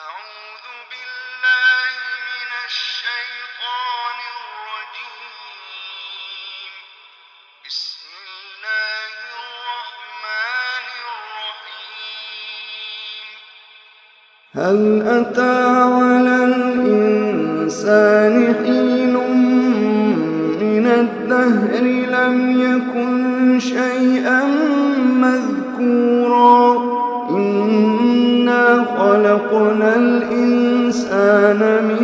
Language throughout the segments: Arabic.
أعوذ بالله من الشيطان الرجيم. بسم الله الرحمن الرحيم. هل أتى على الإنسان حين من الدهر لم يكن شيئا مذكورا إنا خلقنا الإنسان من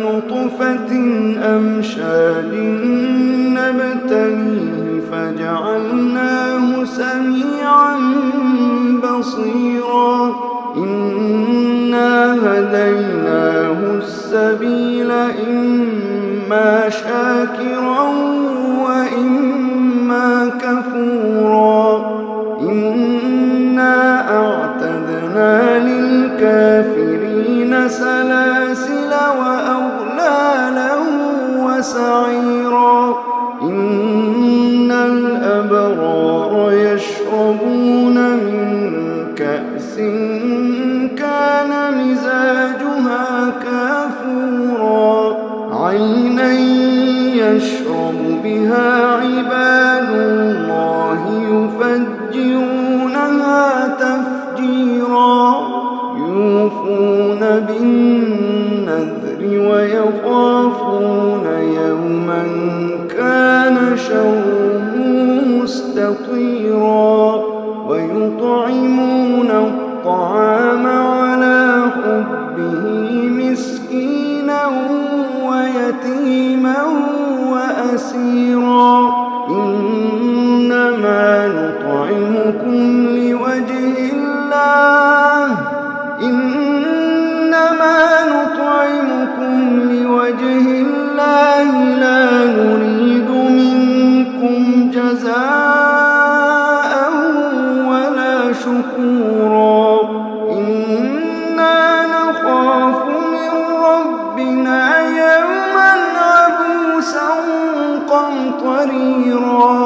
نطفة أمشاج نبتليه فجعلناه سميعا بصيرا إنا هديناه السبيل إما شاكرا وإما كفورا إنا أعتدنا للكافرين سلاسل وأغلالا وسعيرا إن الأبرار يشربون من كأس كان مزاجها كافورا عينا يشرب بها عباد الله يفجرونها تفجيرا يوفون بالنذر ويخافون يوما كان شره مستطيرا ويطعمون الطعام على حبه مسكينا ويتيما وأسيرا إنما نطعمكم لوجه الله لا نريد منكم جزاء ولا شكورا إنا نخاف من ربنا يوما عبوسا قمطريرا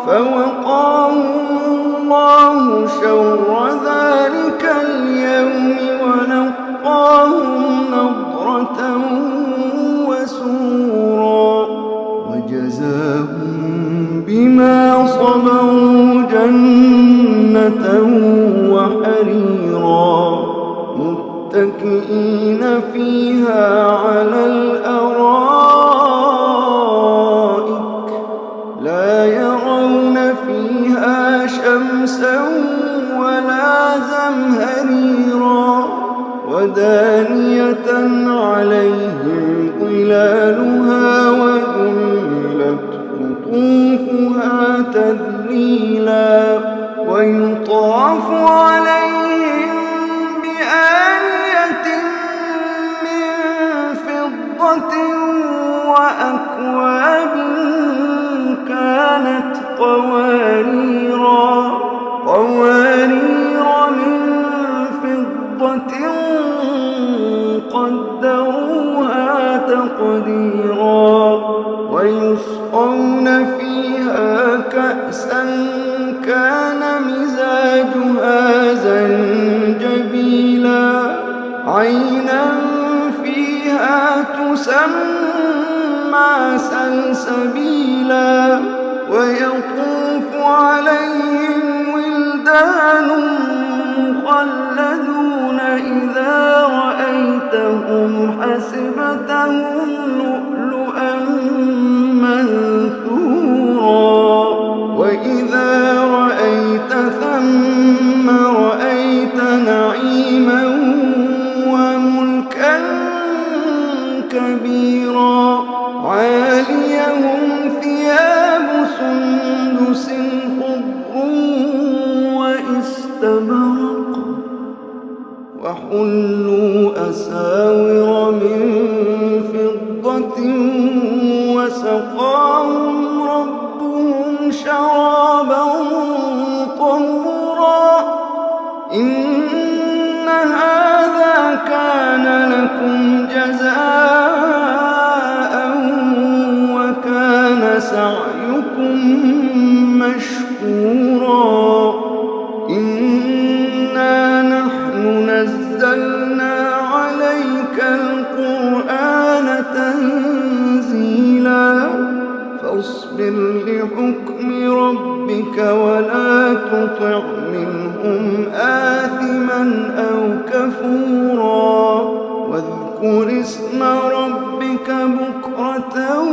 فوقاهم الله شر ذلك اليوم ولقاهم نضرة وسرورا وجزاهم بما صبروا جنة وحريرا متكئين فيها على الأرائك لا يرون فيها شمسا ولا زمهريرا ودانية عليهم ظلالها وذللت قطوفها تذليلا ويطاف عليهم بآنية من فضة وأكواب كانت قواريرا من فضة قدروها تقديرا ويسقون فيها كأسا كان مزاجها زنجبيلا عينا فيها تسمى سلسبيلا ويطوف عليهم ولدان مخلدون إذا رأيتهم حسبتهم لؤلؤا منثورا وإذا رأيت ثم رأيت نعيما وملكا كبيرا عاليهم ثياب سندس خضر واستبرق وحلوا أساور من فضة وسقاهم ربهم شرابا طهورا إن هذا كان لكم جزاء وكان سعيكم مشكورا إنا نحن نزلنا ربك ولا تطع منهم آثما أو كفورا واذكر اسم ربك بكرة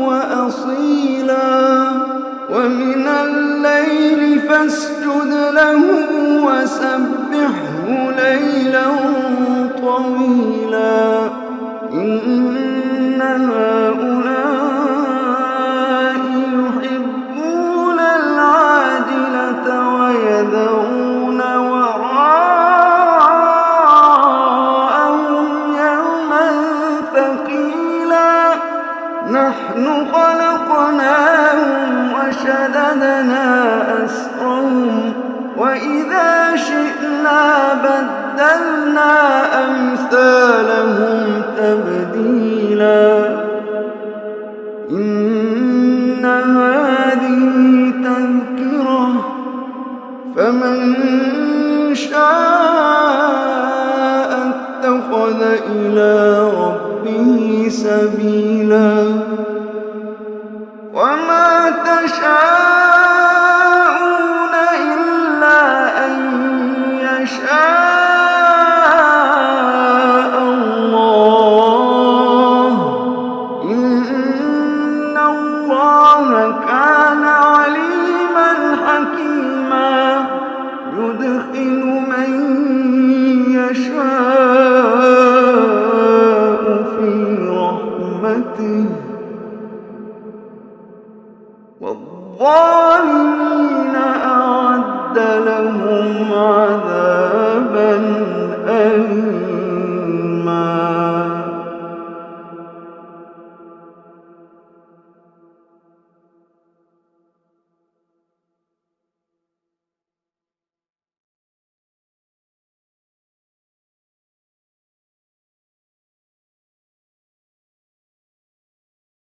وأصيلا ومن الليل فاسجد له وسبحه ليلا طويلا إن هؤلاء يحبون العاجلة ويذرون وراءهم يوما ثقيلا نحن خلقناهم وشددنا أسرهم وإذا شئنا بدلنا أمثالهم تبديلا إن هذه تذكرة فمن